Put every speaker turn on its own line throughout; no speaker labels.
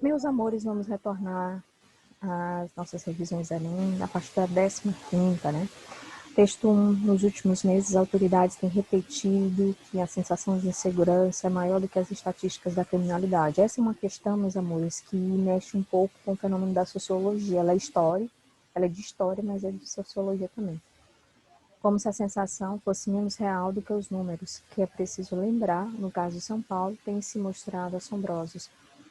Meus amores, vamos retornar às nossas revisões Enem a partir da 15ª, né? Texto 1, nos últimos meses, as autoridades têm repetido que a sensação de insegurança é maior do que as estatísticas da criminalidade. Essa é uma questão, meus amores, que mexe um pouco com o fenômeno da sociologia. Ela é de história, mas é de sociologia também. Como se a sensação fosse menos real do que os números, que é preciso lembrar, no caso de São Paulo, têm se mostrado assombrosos,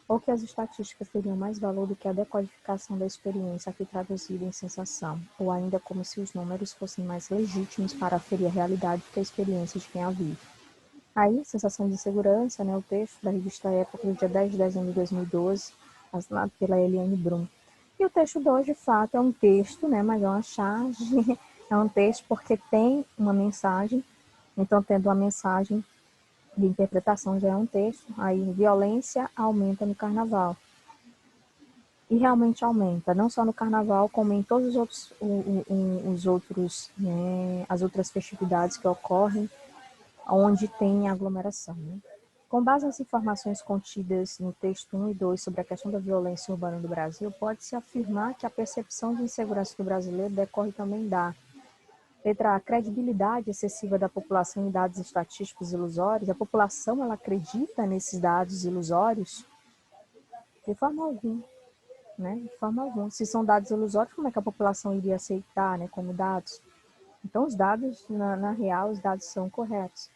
ou que as estatísticas teriam mais valor do que a decodificação da experiência aqui traduzida em sensação, ou ainda como se os números fossem mais legítimos para aferir a realidade do que a experiência de quem a vive. Aí, Sensação de Insegurança, né, o texto da revista Época, do dia 10 de dezembro de 2012, assinado pela Eliane Brum. E o texto 2, de fato, é um texto, né, mas é uma charge, é um texto porque tem uma mensagem, então, tendo uma mensagem de interpretação já é um texto, aí violência aumenta no carnaval. E realmente aumenta, não só no carnaval, como em todos os outros, né, as outras festividades que ocorrem, onde tem aglomeração. Né? Com base nas informações contidas no texto 1 e 2 sobre a questão da violência urbana do Brasil, pode-se afirmar que a percepção de insegurança do brasileiro decorre também da letra A, credibilidade excessiva da população em dados estatísticos ilusórios. A população, ela acredita nesses dados ilusórios? De forma alguma, né? De forma alguma. Se são dados ilusórios, como é que a população iria aceitar, né, como dados? Então, os dados, na real, os dados são corretos.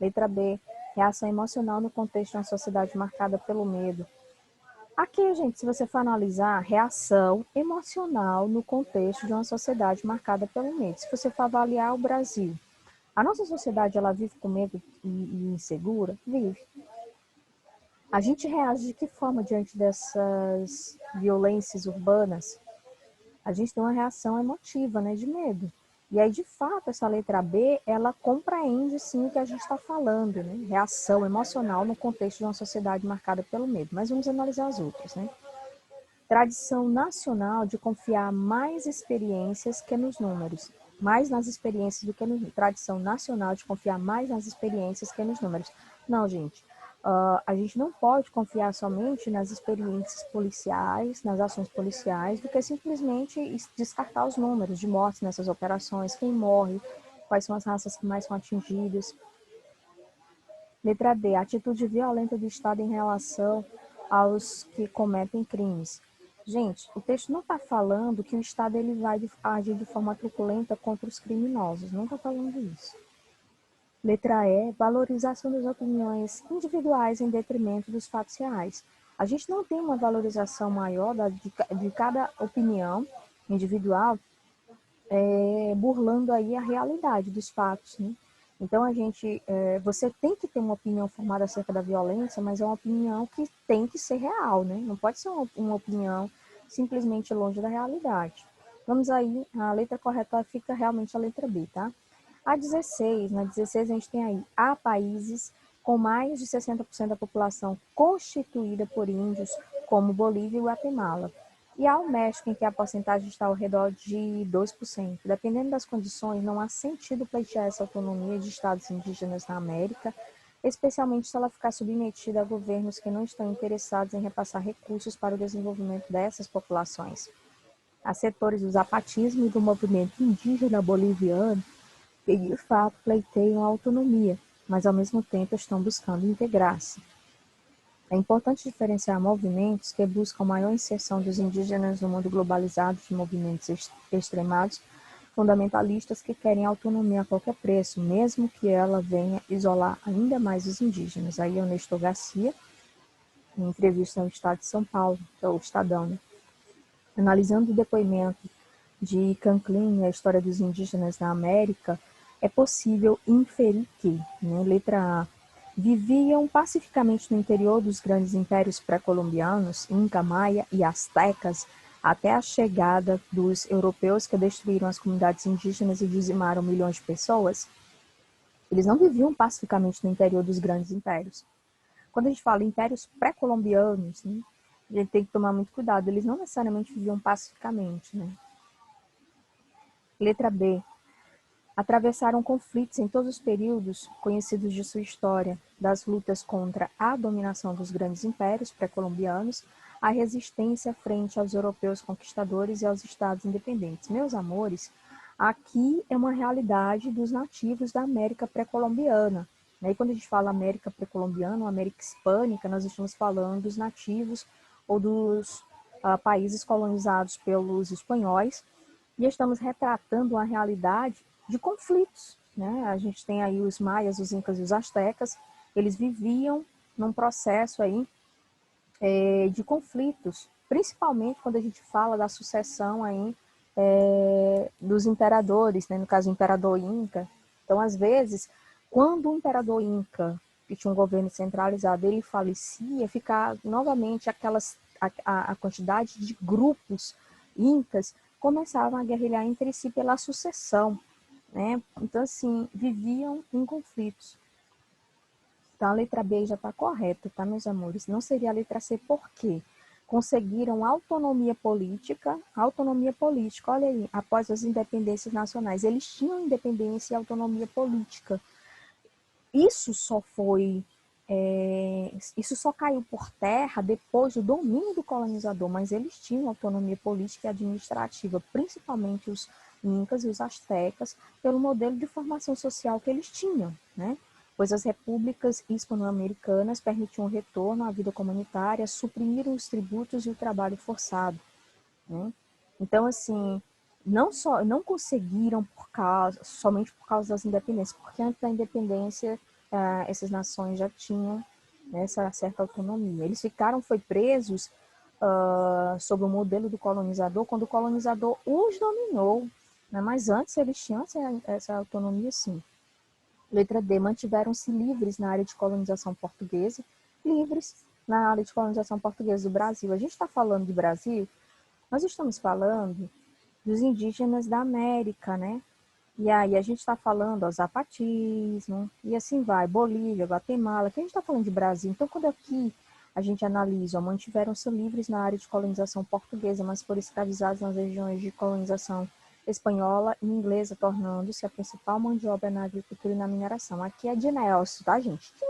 Letra B, reação emocional no contexto de uma sociedade marcada pelo medo. Aqui, gente, se você for analisar, reação emocional no contexto de uma sociedade marcada pelo medo. Se você for avaliar o Brasil, a nossa sociedade, ela vive com medo e insegura? Vive. A gente reage de que forma diante dessas violências urbanas? A gente tem uma reação emotiva, né, de medo. E aí, de fato, essa letra B, ela compreende, sim, o que a gente está falando, né? Reação emocional no contexto de uma sociedade marcada pelo medo. Mas vamos analisar as outras, né? Tradição nacional de confiar mais experiências que nos números. Mais nas experiências do que nos números. Tradição nacional de confiar mais nas experiências que nos números. Não, gente. A gente não pode confiar somente nas experiências policiais, nas ações policiais, do que simplesmente descartar os números de mortes nessas operações, quem morre, quais são as raças que mais são atingidas. Letra D, atitude violenta do Estado em relação aos que cometem crimes. Gente, o texto não está falando que o Estado ele vai agir de forma truculenta contra os criminosos, não está falando isso. Letra E, valorização das opiniões individuais em detrimento dos fatos reais. A gente não tem uma valorização maior de cada opinião individual, burlando aí a realidade dos fatos, né? Então, você tem que ter uma opinião formada acerca da violência, mas é uma opinião que tem que ser real, né? Não pode ser uma opinião simplesmente longe da realidade. Vamos aí, a letra correta fica realmente a letra B, tá? A 16, na 16 a gente tem aí, há países com mais de 60% da população constituída por índios, como Bolívia e Guatemala. E há o México, em que a porcentagem está ao redor de 2%. Dependendo das condições, não há sentido pleitear essa autonomia de estados indígenas na América, especialmente se ela ficar submetida a governos que não estão interessados em repassar recursos para o desenvolvimento dessas populações. Há setores do zapatismo e do movimento indígena boliviano que, de fato, pleiteiam a autonomia, mas, ao mesmo tempo, estão buscando integrar-se. É importante diferenciar movimentos que buscam maior inserção dos indígenas no mundo globalizado de movimentos extremados, fundamentalistas que querem autonomia a qualquer preço, mesmo que ela venha isolar ainda mais os indígenas. Aí é o Nestor Garcia, em entrevista ao Estado de São Paulo, que é o Estadão, né? Analisando o depoimento de Canclin e a história dos indígenas na América, é possível inferir que, né, letra A, viviam pacificamente no interior dos grandes impérios pré-colombianos, Inca, Maia e Aztecas, até a chegada dos europeus que destruíram as comunidades indígenas e dizimaram milhões de pessoas. Eles não viviam pacificamente no interior dos grandes impérios. Quando a gente fala impérios pré-colombianos, né, a gente tem que tomar muito cuidado, eles não necessariamente viviam pacificamente, né? Letra B. Atravessaram conflitos em todos os períodos conhecidos de sua história, das lutas contra a dominação dos grandes impérios pré-colombianos, à resistência frente aos europeus conquistadores e aos estados independentes. Meus amores, aqui é uma realidade dos nativos da América pré-colombiana. E quando a gente fala América pré-colombiana, ou América hispânica, nós estamos falando dos nativos ou dos países colonizados pelos espanhóis, e estamos retratando uma realidade de conflitos, né? A gente tem aí os maias, os incas e os astecas, eles viviam num processo aí de conflitos, principalmente quando a gente fala da sucessão aí dos imperadores, né? No caso o imperador Inca. Então, às vezes, quando o imperador Inca, que tinha um governo centralizado, ele falecia, fica novamente a quantidade de grupos incas começavam a guerrilhar entre si pela sucessão, né? Então, assim, viviam em conflitos. Então, a letra B já está correta, tá, meus amores? Não seria a letra C, por quê? Conseguiram autonomia política, olha aí, após as independências nacionais. Eles tinham independência e autonomia política. Isso só foi isso só caiu por terra depois do domínio do colonizador, mas eles tinham autonomia política e administrativa, principalmente os incas e os astecas, pelo modelo de formação social que eles tinham, né? Pois as repúblicas hispano-americanas permitiam o retorno à vida comunitária, suprimiram os tributos e o trabalho forçado, né? Então, assim, não conseguiram somente por causa das independências, porque antes da independência essas nações já tinham essa certa autonomia. Eles foi presos sob o modelo do colonizador, quando o colonizador os dominou, né? Mas antes eles tinham essa autonomia, sim. Letra D, mantiveram-se livres na área de colonização portuguesa, livres na área de colonização portuguesa do Brasil. A gente está falando de Brasil, nós estamos falando dos indígenas da América, né? E aí a gente está falando, zapatismo, e assim vai, Bolívia, Guatemala, que a gente está falando de Brasil. Então, quando aqui a gente analisa, mantiveram-se livres na área de colonização portuguesa, mas foram escravizados nas regiões de colonização espanhola e inglesa, tornando-se a principal mão de obra na agricultura e na mineração. Aqui é de Nelson, tá, gente? De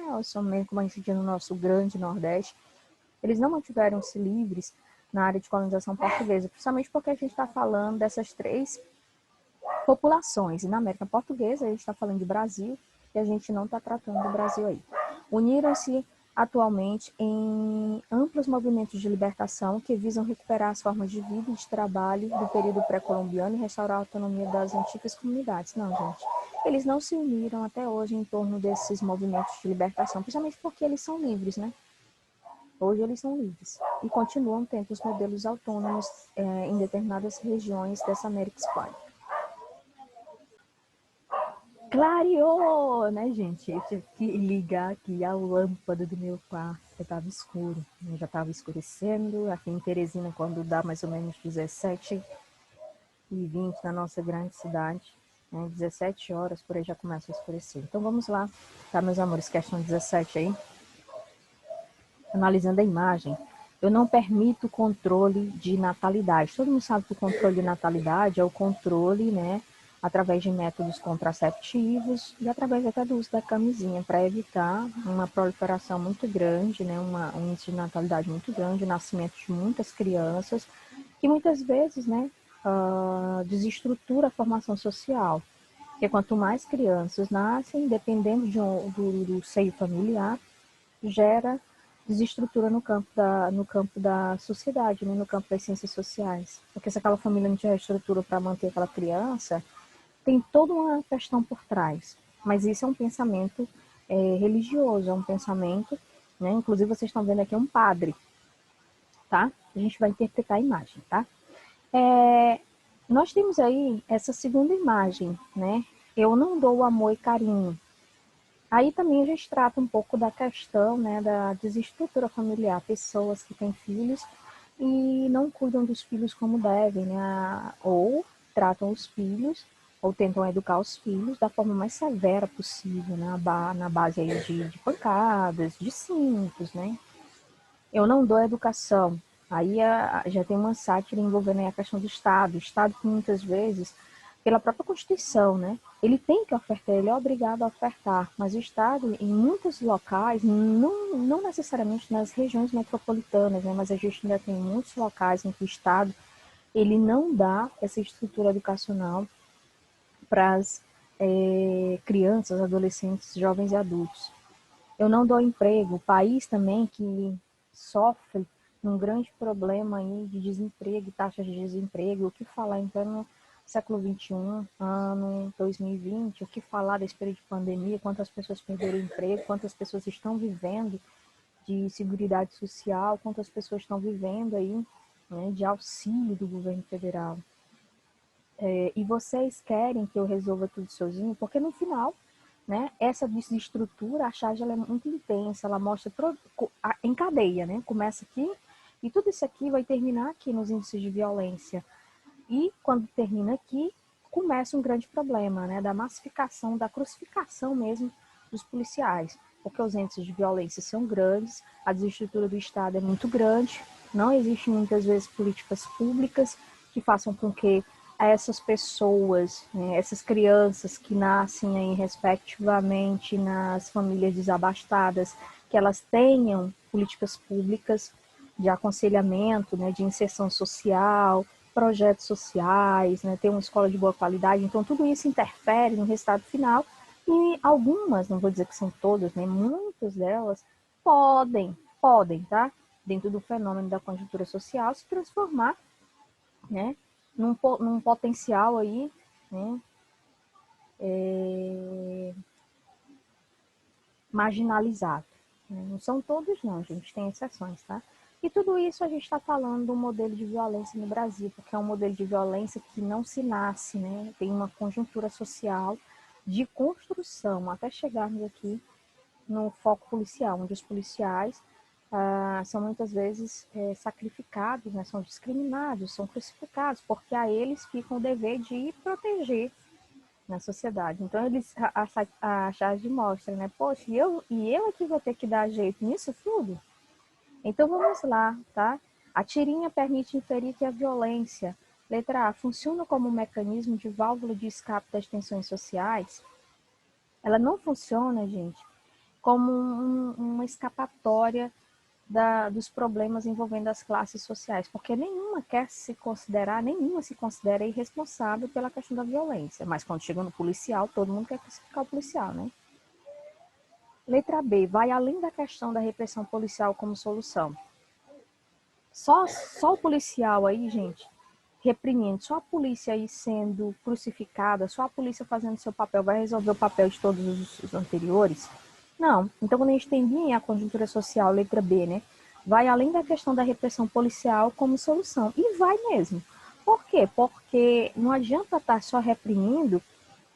Nelson, mesmo como a gente diz no nosso grande Nordeste. Eles não mantiveram-se livres na área de colonização portuguesa, principalmente porque a gente está falando dessas três populações. E na América Portuguesa, a gente está falando de Brasil, e a gente não está tratando do Brasil aí. Uniram-se atualmente em amplos movimentos de libertação que visam recuperar as formas de vida e de trabalho do período pré-colombiano e restaurar a autonomia das antigas comunidades. Não, gente. Eles não se uniram até hoje em torno desses movimentos de libertação, principalmente porque eles são livres, né? Hoje eles são livres e continuam tendo os modelos autônomos em determinadas regiões dessa América Hispânica. Clareou, né, gente? Eu tive que ligar aqui a lâmpada do meu quarto, porque estava escuro. Já estava escurecendo. Aqui em Teresina, quando dá mais ou menos 17h20 na nossa grande cidade, né, 17 horas, por aí já começa a escurecer. Então vamos lá, tá, meus amores? Questão 17 aí. Analisando a imagem, eu não permito controle de natalidade. Todo mundo sabe que o controle de natalidade é o controle, né, através de métodos contraceptivos e através até do uso da camisinha para evitar uma proliferação muito grande, né, um índice de natalidade muito grande, o nascimento de muitas crianças, que muitas vezes, né, desestrutura a formação social. Porque quanto mais crianças nascem, dependendo do seio familiar, gera desestrutura no campo da sociedade, né, no campo das ciências sociais. Porque se aquela família não tiver estrutura para manter aquela criança, tem toda uma questão por trás. Mas isso é um pensamento religioso, é um pensamento, né? Inclusive vocês estão vendo aqui um padre, tá? A gente vai interpretar a imagem, tá? Nós temos aí essa segunda imagem, né? Eu não dou amor e carinho. Aí também a gente trata um pouco da questão, né, da desestrutura familiar, pessoas que têm filhos e não cuidam dos filhos como devem, né, ou tratam os filhos, ou tentam educar os filhos da forma mais severa possível, né, na base aí de pancadas, de cintos, né. Eu não dou educação. Aí já tem uma sátira envolvendo a questão do Estado. O Estado que muitas vezes pela própria Constituição, né? Ele tem que ofertar, ele é obrigado a ofertar, mas o Estado, em muitos locais, não necessariamente nas regiões metropolitanas, né? Mas a gente ainda tem muitos locais em que o Estado ele não dá essa estrutura educacional para as crianças, adolescentes, jovens e adultos. Eu não dou emprego, o país também que sofre um grande problema aí de desemprego, taxas de desemprego, o que falar então no século XXI, ano 2020, o que falar desse período de pandemia, quantas pessoas perderam o emprego, quantas pessoas estão vivendo de seguridade social, quantas pessoas estão vivendo aí, né, de auxílio do governo federal. E vocês querem que eu resolva tudo sozinho? Porque no final, né, essa desestrutura, a charge ela é muito intensa, ela mostra em cadeia, né? Começa aqui e tudo isso aqui vai terminar aqui nos índices de violência. E quando termina aqui, começa um grande problema, né, da massificação, da crucificação mesmo dos policiais, porque os índices de violência são grandes, a desestrutura do Estado é muito grande, não existem muitas vezes políticas públicas que façam com que essas pessoas, né, essas crianças que nascem aí respectivamente nas famílias desabastadas, que elas tenham políticas públicas de aconselhamento, né, de inserção social, projetos sociais, né, ter uma escola de boa qualidade. Então, tudo isso interfere no resultado final e algumas, não vou dizer que são todas, né, muitas delas podem, tá, dentro do fenômeno da conjuntura social, se transformar, né, num potencial aí, né, marginalizado. Não são todos não, gente, tem exceções, tá? E tudo isso a gente está falando do modelo de violência no Brasil, porque é um modelo de violência que não se nasce, né? Tem uma conjuntura social de construção, até chegarmos aqui no foco policial, onde os policiais são muitas vezes sacrificados, né? São discriminados, são crucificados, porque a eles fica o dever de proteger na sociedade. Então, a charge mostra, né? Poxa, e eu aqui vou ter que dar jeito nisso tudo? Então, vamos lá, tá? A tirinha permite inferir que a violência, letra A, funciona como um mecanismo de válvula de escape das tensões sociais. Ela não funciona, gente, como uma escapatória dos problemas envolvendo as classes sociais, porque nenhuma se considera irresponsável pela questão da violência, mas quando chega no policial, todo mundo quer crucificar o policial, né? Letra B, vai além da questão da repressão policial como solução. Só o policial aí, gente, reprimindo, só a polícia aí sendo crucificada, só a polícia fazendo seu papel, vai resolver o papel de todos os anteriores? Não. Então, quando a gente tem bem a conjuntura social, letra B, né? Vai além da questão da repressão policial como solução. E vai mesmo. Por quê? Porque não adianta estar só reprimindo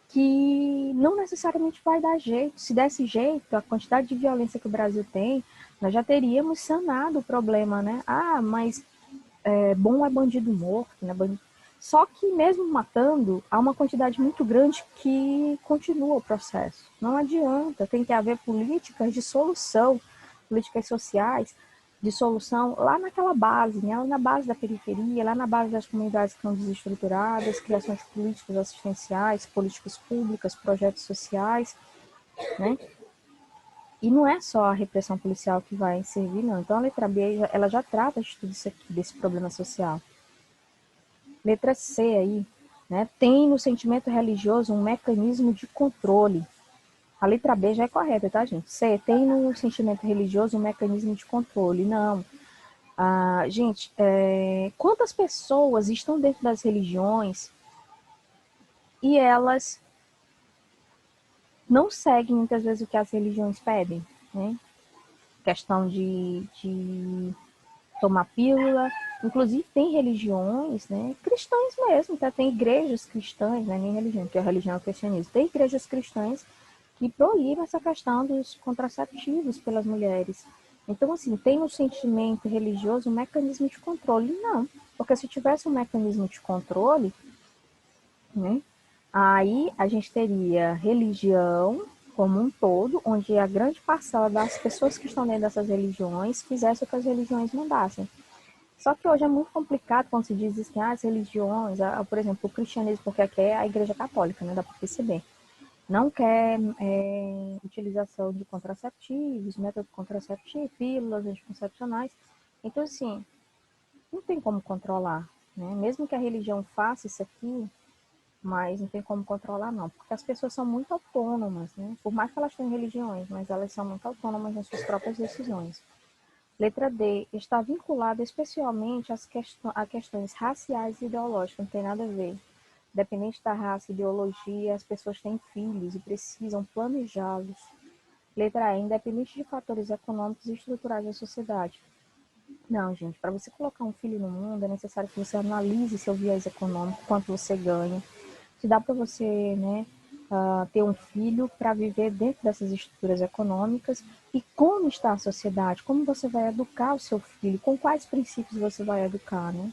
que não necessariamente vai dar jeito. Se desse jeito, a quantidade de violência que o Brasil tem, nós já teríamos sanado o problema, né? Mas bom é bandido morto, né? Só que mesmo matando, há uma quantidade muito grande que continua o processo. Não adianta, tem que haver políticas de solução, políticas sociais de solução lá naquela base, né? Lá na base da periferia, lá na base das comunidades que estão desestruturadas, criações de políticas assistenciais, políticas públicas, projetos sociais, né? E não é só a repressão policial que vai servir, não. Então, a letra B, ela já trata de tudo isso aqui, desse problema social. Letra C aí, né? Tem no sentimento religioso um mecanismo de controle. A letra B já é correta, tá, gente? C, tem no sentimento religioso um mecanismo de controle. Não. Gente, quantas pessoas estão dentro das religiões e elas não seguem muitas vezes o que as religiões pedem, né? Questão de tomar pílula. Inclusive, tem religiões, né, cristãs mesmo, tá? Tem igrejas cristãs, né, nem religião, porque a religião é o cristianismo. Tem igrejas cristãs que proíbem essa questão dos contraceptivos pelas mulheres. Então, assim, tem no sentimento religioso um mecanismo de controle? Não, porque se tivesse um mecanismo de controle, né, aí a gente teria religião como um todo, onde a grande parcela das pessoas que estão dentro dessas religiões fizesse o que as religiões mandassem. Só que hoje é muito complicado quando se diz que as religiões, por exemplo, o cristianismo, porque aqui é a igreja católica, né, dá para perceber, não quer utilização de contraceptivos, métodos contraceptivos, pílulas anticoncepcionais. Então, assim, não tem como controlar, né? Mesmo que a religião faça isso aqui, mas não tem como controlar não, porque as pessoas são muito autônomas, né? Por mais que elas tenham religiões, mas elas são muito autônomas nas suas próprias decisões. Letra D, está vinculada especialmente a questões raciais e ideológicas, não tem nada a ver. Dependente da raça e ideologia, as pessoas têm filhos e precisam planejá-los. Letra E, independente de fatores econômicos e estruturais da sociedade. Não, gente, para você colocar um filho no mundo, é necessário que você analise seu viés econômico, quanto você ganha, se dá para você, né, ter um filho para viver dentro dessas estruturas econômicas e como está a sociedade, como você vai educar o seu filho, com quais princípios você vai educar, né?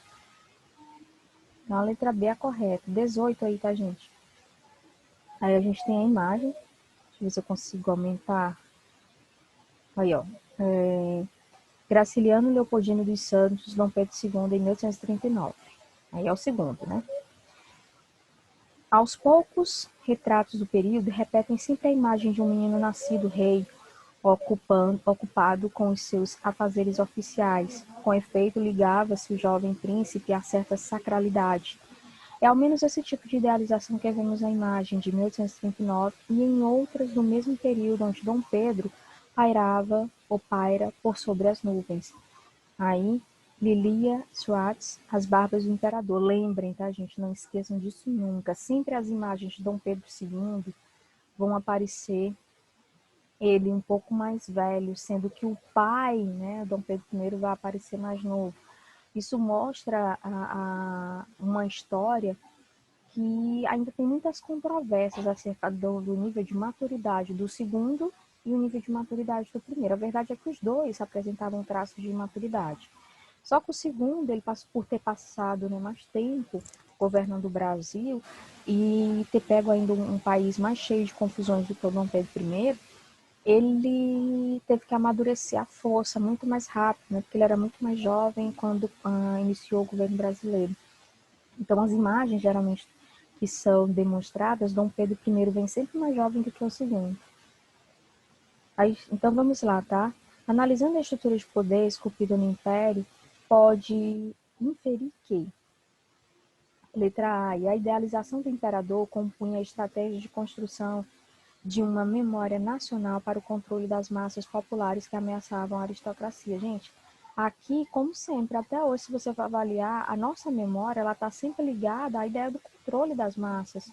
Então, a letra B é a correta. 18 aí, tá, gente? Aí a gente tem a imagem. Deixa eu ver se eu consigo aumentar. Aí, ó. Graciliano Leopoldino dos Santos, Dom Pedro II, em 1839. Aí é o segundo, né? Aos poucos retratos do período repetem sempre a imagem de um menino nascido rei, ocupado com os seus afazeres oficiais. Com efeito, ligava-se o jovem príncipe a certa sacralidade. É ao menos esse tipo de idealização que vemos na imagem de 1839 e em outras do mesmo período onde Dom Pedro pairava ou paira por sobre as nuvens. Aí, Lilia Schwartz, As Barbas do Imperador. Lembrem, tá, gente? Não esqueçam disso nunca. Sempre as imagens de Dom Pedro II vão aparecer ele um pouco mais velho, sendo que o pai, né, Dom Pedro I, vai aparecer mais novo. Isso mostra uma história que ainda tem muitas controvérsias acerca do nível de maturidade do segundo e o nível de maturidade do primeiro. A verdade é que os dois apresentavam traços de maturidade. Só que o segundo, ele passou por ter passado, né, mais tempo governando o Brasil e ter pego ainda um país mais cheio de confusões do que o Dom Pedro I, ele teve que amadurecer a força muito mais rápido, né, porque ele era muito mais jovem quando iniciou o governo brasileiro. Então, as imagens, geralmente, que são demonstradas, Dom Pedro I vem sempre mais jovem do que o segundo. Aí, então, vamos lá, tá? Analisando a estrutura de poder esculpida no Império, pode inferir que, letra A, a idealização do imperador compunha a estratégia de construção de uma memória nacional para o controle das massas populares que ameaçavam a aristocracia. Gente, aqui, como sempre, até hoje, se você for avaliar, a nossa memória, ela está sempre ligada à ideia do controle das massas,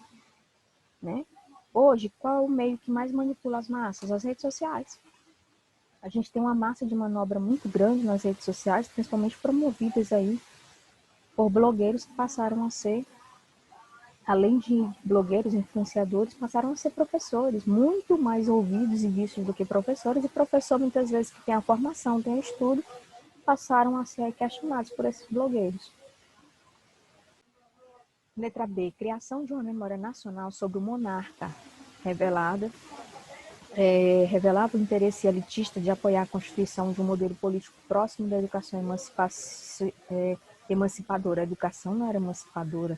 né? Hoje, qual é o meio que mais manipula as massas? As redes sociais. A gente tem uma massa de manobra muito grande nas redes sociais, principalmente promovidas aí por blogueiros que passaram a ser, além de blogueiros, influenciadores, passaram a ser professores, muito mais ouvidos e vistos do que professores, e professor, muitas vezes, que tem a formação, tem o estudo, passaram a ser questionados por esses blogueiros. Letra B, criação de uma memória nacional sobre o monarca, revelava o interesse elitista de apoiar a constituição de um modelo político próximo da educação emancipadora. A educação não era emancipadora.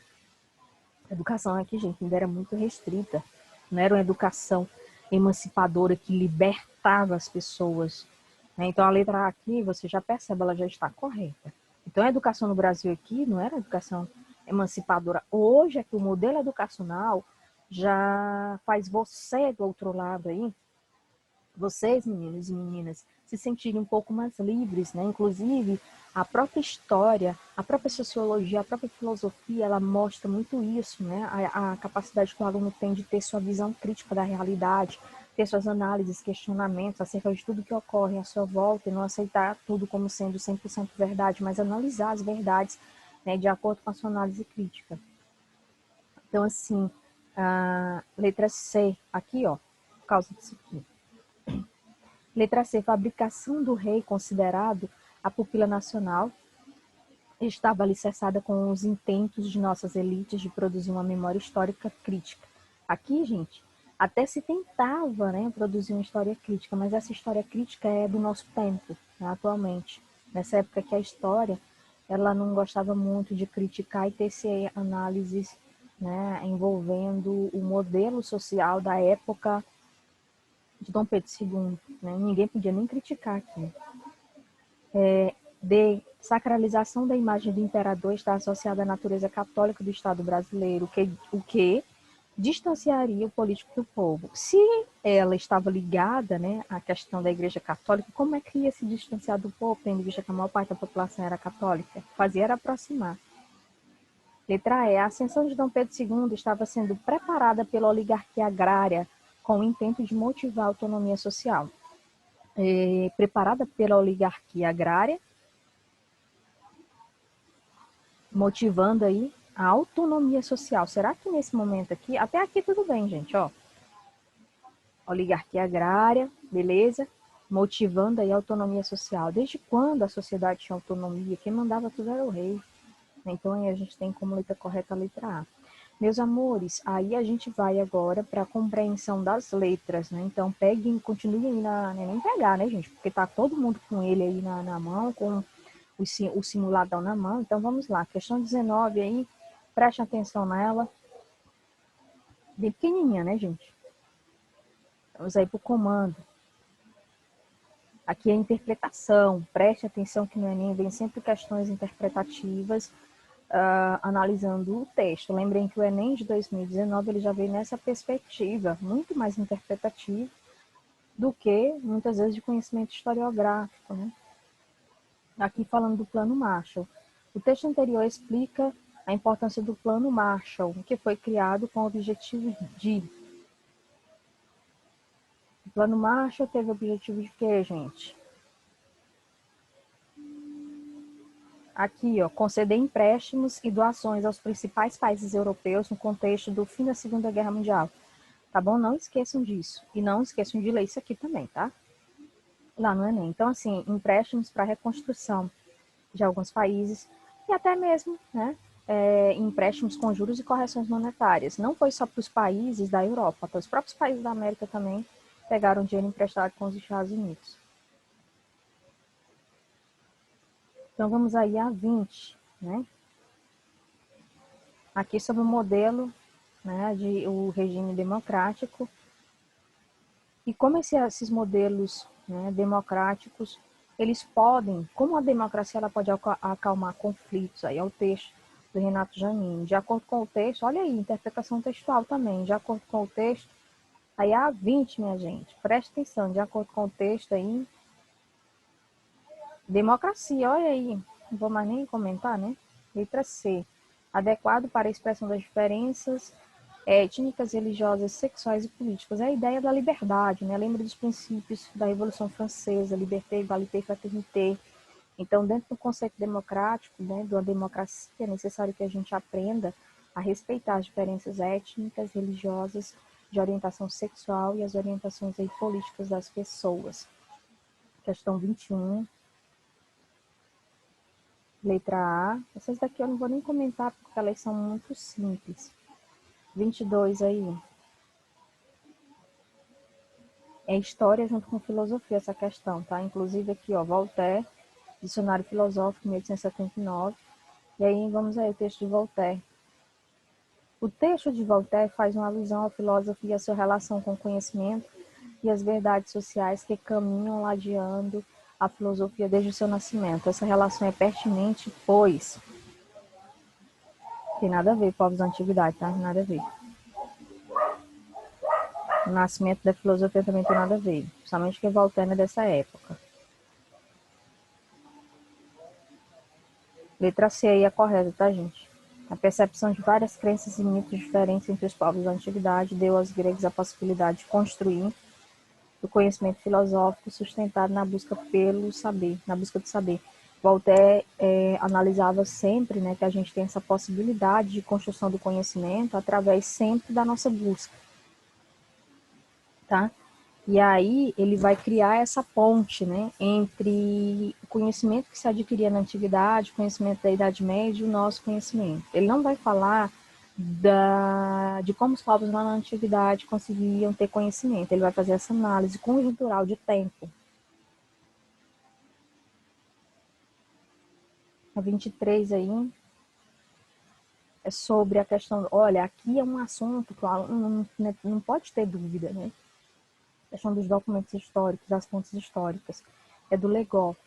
A educação aqui, gente, ainda era muito restrita. Não era uma educação emancipadora que libertava as pessoas. Né? Então, a letra A aqui, você já percebe, ela já está correta. Então, a educação no Brasil aqui não era educação emancipadora. Hoje é que o modelo educacional já faz você, do outro lado aí, vocês, meninos e meninas, se sentirem um pouco mais livres, né? Inclusive, a própria história, a própria sociologia, a própria filosofia, ela mostra muito isso, né? A capacidade que o aluno tem de ter sua visão crítica da realidade, ter suas análises, questionamentos acerca de tudo que ocorre à sua volta e não aceitar tudo como sendo 100% verdade, mas analisar as verdades, né, de acordo com a sua análise crítica. Então, assim, a letra C, aqui, ó, por causa disso aqui. Letra C, fabricação do rei considerado a pupila nacional estava alicerçada com os intentos de nossas elites de produzir uma memória histórica crítica. Aqui, gente, até se tentava, né, produzir uma história crítica, mas essa história crítica é do nosso tempo, né, atualmente. Nessa época que a história ela não gostava muito de criticar e tecer análises, né, envolvendo o modelo social da época de Dom Pedro II. Né? Ninguém podia nem criticar aqui. De sacralização da imagem do imperador está associada à natureza católica do Estado brasileiro, o que distanciaria o político do povo. Se ela estava ligada, né, à questão da Igreja Católica, como é que ia se distanciar do povo, tendo em vista que a maior parte da população era católica? Fazia era aproximar. Letra E. A ascensão de Dom Pedro II estava sendo preparada pela oligarquia agrária com o intento de motivar a autonomia social. Preparada pela oligarquia agrária, motivando aí a autonomia social. Será que nesse momento aqui, até aqui tudo bem, gente, ó. Oligarquia agrária, beleza? Motivando aí a autonomia social. Desde quando a sociedade tinha autonomia? Quem mandava tudo era o rei. Então aí a gente tem como letra correta a letra A. Meus amores, aí a gente vai agora para a compreensão das letras, né? Então peguem, continuem aí nem pegar, né, gente? Porque tá todo mundo com ele aí na mão, com o simuladão na mão. Então vamos lá, questão 19 aí, preste atenção nela. Bem pequenininha, né, gente? Vamos aí para o comando. Aqui é a interpretação. Preste atenção que no Enem vem sempre questões interpretativas, analisando o texto. Lembrem que o Enem de 2019 ele já veio nessa perspectiva, muito mais interpretativa do que, muitas vezes, de conhecimento historiográfico. Né? Aqui falando do Plano Marshall. O texto anterior explica a importância do Plano Marshall, que foi criado com o objetivo de... O Plano Marshall teve o objetivo de quê, gente? Aqui, ó, conceder empréstimos e doações aos principais países europeus no contexto do fim da Segunda Guerra Mundial. Tá bom? Não esqueçam disso. E não esqueçam de ler isso aqui também, tá? Lá no Enem. Então, assim, empréstimos para reconstrução de alguns países e até mesmo, né, empréstimos com juros e correções monetárias. Não foi só para os países da Europa, para os próprios países da América também pegaram dinheiro emprestado com os Estados Unidos. Então, vamos aí a 20, né? Aqui sobre o modelo, né, de o regime democrático e como esses modelos, né, democráticos, eles podem, como a democracia ela pode acalmar conflitos, aí é o texto do Renato Janine. De acordo com o texto, olha aí, interpretação textual também, de acordo com o texto, aí a 20, minha gente, preste atenção, de acordo com o texto aí, democracia, olha aí, não vou mais nem comentar, né? Letra C, adequado para a expressão das diferenças étnicas, religiosas, sexuais e políticas. É a ideia da liberdade, né? Lembra dos princípios da Revolução Francesa, liberté, égalité, fraternité. Então, dentro do conceito democrático, né, da democracia, é necessário que a gente aprenda a respeitar as diferenças étnicas, religiosas, de orientação sexual e as orientações aí políticas das pessoas. Questão 21. Letra A. Essas daqui eu não vou nem comentar porque elas são muito simples. 22 aí. É história junto com filosofia essa questão, tá? Inclusive aqui, ó, Voltaire, Dicionário Filosófico, 1879. E aí vamos aí o texto de Voltaire. O texto de Voltaire faz uma alusão ao filósofo e a sua relação com o conhecimento e as verdades sociais que caminham ladeando a filosofia desde o seu nascimento. Essa relação é pertinente, pois tem nada a ver, povos da antiguidade, tá? Nada a ver. O nascimento da filosofia também tem nada a ver, principalmente que Voltaire é dessa época. Letra C aí é correta, tá, gente? A percepção de várias crenças e mitos diferentes entre os povos da antiguidade deu aos gregos a possibilidade de construir o conhecimento filosófico sustentado na busca pelo saber, na busca do saber. Voltaire analisava sempre, né, que a gente tem essa possibilidade de construção do conhecimento através sempre da nossa busca, tá? E aí ele vai criar essa ponte, né, entre o conhecimento que se adquiria na antiguidade, o conhecimento da Idade Média e o nosso conhecimento. Ele não vai falar de como os povos lá na antiguidade conseguiam ter conhecimento. Ele vai fazer essa análise conjuntural de tempo. A 23 aí é sobre a questão, olha, aqui é um assunto que o aluno não pode ter dúvida, né? A questão dos documentos históricos, das fontes históricas. É do Legoff.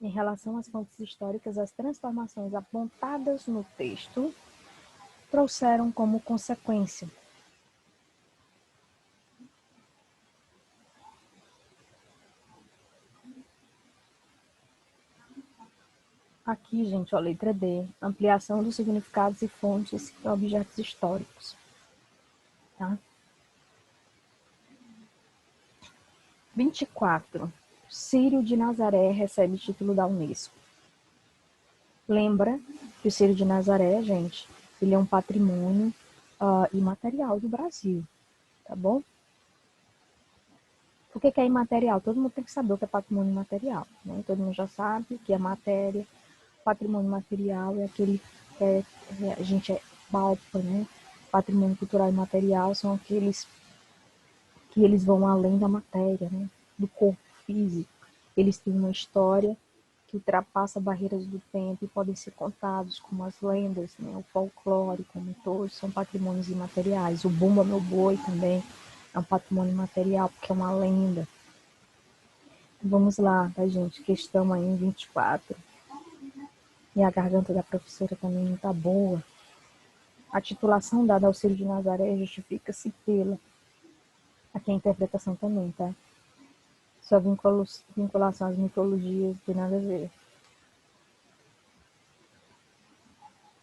Em relação às fontes históricas, as transformações apontadas no texto trouxeram como consequência aqui, gente, ó, letra D, ampliação dos significados e fontes em objetos históricos. Tá? 24. Círio de Nazaré recebe título da Unesco. Lembra que o Círio de Nazaré, gente, ele é um patrimônio imaterial do Brasil, tá bom? O que é imaterial? Todo mundo tem que saber o que é patrimônio imaterial, né? Todo mundo já sabe que é matéria. Patrimônio material é aquele que a gente palpa, né? Patrimônio cultural e material são aqueles que eles vão além da matéria, né? Do corpo físico. Eles têm uma história que ultrapassa barreiras do tempo e podem ser contados, como as lendas, né? O folclore, como todos, são patrimônios imateriais. O Bumba Meu Boi também é um patrimônio imaterial, porque é uma lenda. Vamos lá, tá, gente? Questão aí em 24. E a garganta da professora também não tá boa. A titulação dada ao Círio de Nazaré justifica-se pela... Aqui a interpretação também, tá? Sua vinculação às mitologias não tem nada a ver.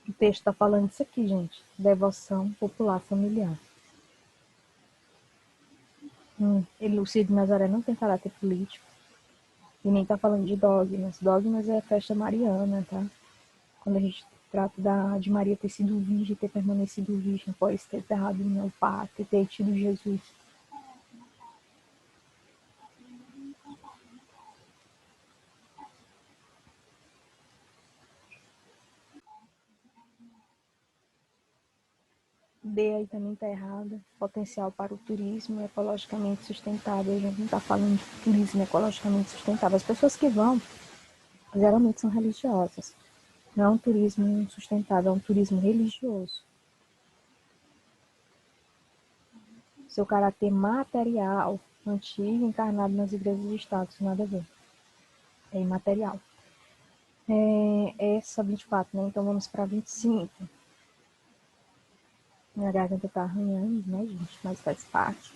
O texto está falando isso aqui, gente. Devoção popular familiar. O Círio de Nazaré não tem caráter político. E nem está falando de dogmas. Dogmas é a festa mariana, tá? Quando a gente trata de Maria ter sido virgem, ter permanecido virgem, pode ter dado no parto, ter tido Jesus. D aí também está errada. Potencial para o turismo ecologicamente sustentável. A gente não está falando de turismo ecologicamente sustentável. As pessoas que vão, geralmente são religiosas. Não é um turismo sustentável, é um turismo religioso. Seu caráter material, antigo, encarnado nas igrejas e estados, nada a ver. É imaterial. Essa 24, né? Então vamos para 25. Minha garganta tá arranhando, né, gente? Mas faz parte.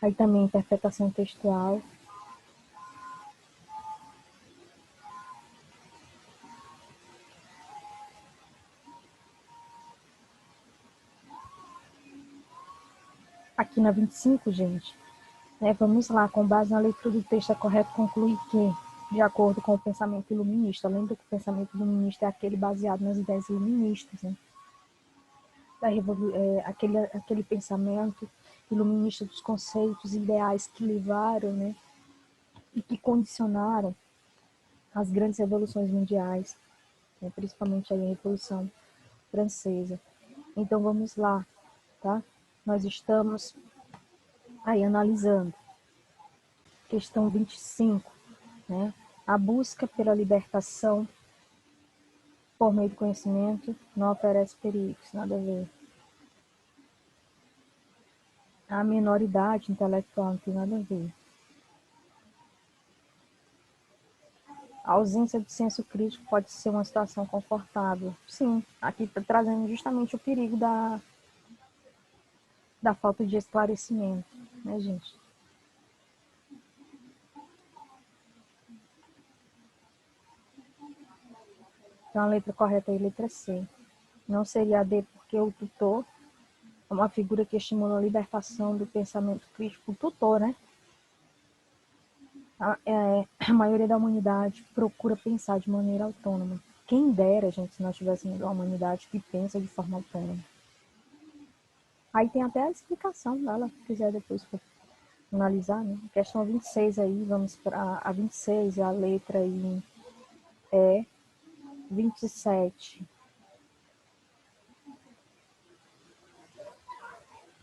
Aí também interpretação textual. Aqui na 25, gente, né, vamos lá, com base na leitura do texto, é correto concluir que, de acordo com o pensamento iluminista, lembra que o pensamento iluminista é aquele baseado nas ideias iluministas, né? Aquele pensamento iluminista dos conceitos ideais que levaram, né, e que condicionaram as grandes revoluções mundiais, né, principalmente aí a Revolução Francesa. Então vamos lá, tá? Nós estamos aí analisando questão 25, né? A busca pela libertação por meio do conhecimento não oferece perigos, nada a ver. A minoridade intelectual não tem nada a ver. A ausência de senso crítico pode ser uma situação confortável. Sim, aqui está trazendo justamente o perigo da falta de esclarecimento, né, gente? Então a letra correta é a letra C. Não seria a D, porque o tutor é uma figura que estimula a libertação do pensamento crítico. O tutor, né? A maioria da humanidade procura pensar de maneira autônoma. Quem dera, gente, se nós tivéssemos uma humanidade que pensa de forma autônoma. Aí tem até a explicação dela, se quiser depois analisar, né? Questão 26 aí, vamos para a 26, a letra aí é 27.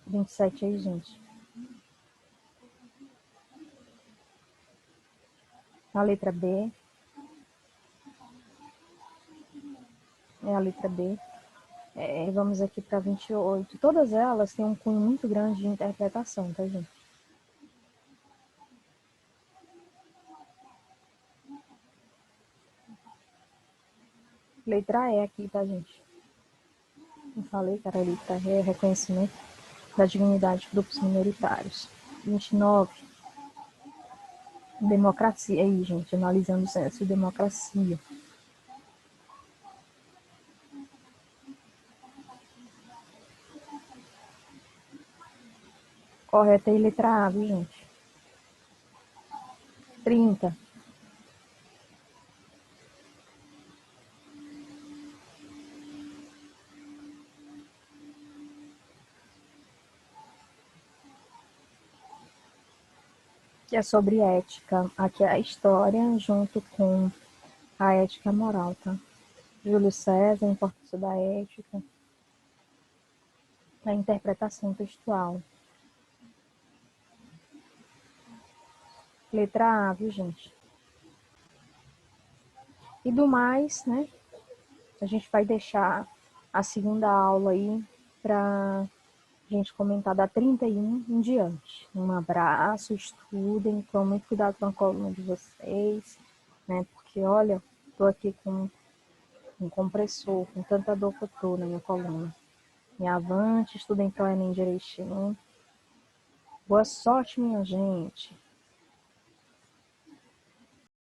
27 aí, gente. A letra B. É a letra B. Vamos aqui para 28. Todas elas têm um cunho muito grande de interpretação, tá, gente? Letra E aqui, tá, gente? Eu falei que era a letra E, reconhecimento da dignidade de grupos minoritários. 29. Democracia. Aí, gente, analisando o senso de democracia. Correta aí, letra A, viu, gente? 30. Que é sobre ética. Aqui é a história junto com a ética moral, tá? Júlio César, a importância da ética, a interpretação textual. Letra A, viu, gente? E do mais, né? A gente vai deixar a segunda aula aí para a gente comentar da 31 em diante. Um abraço, estudem, tomem muito cuidado com a coluna de vocês, né? Porque, olha, estou aqui com um compressor, com tanta dor que eu tô na minha coluna. E avante, estudem para o Enem direitinho. Boa sorte, minha gente.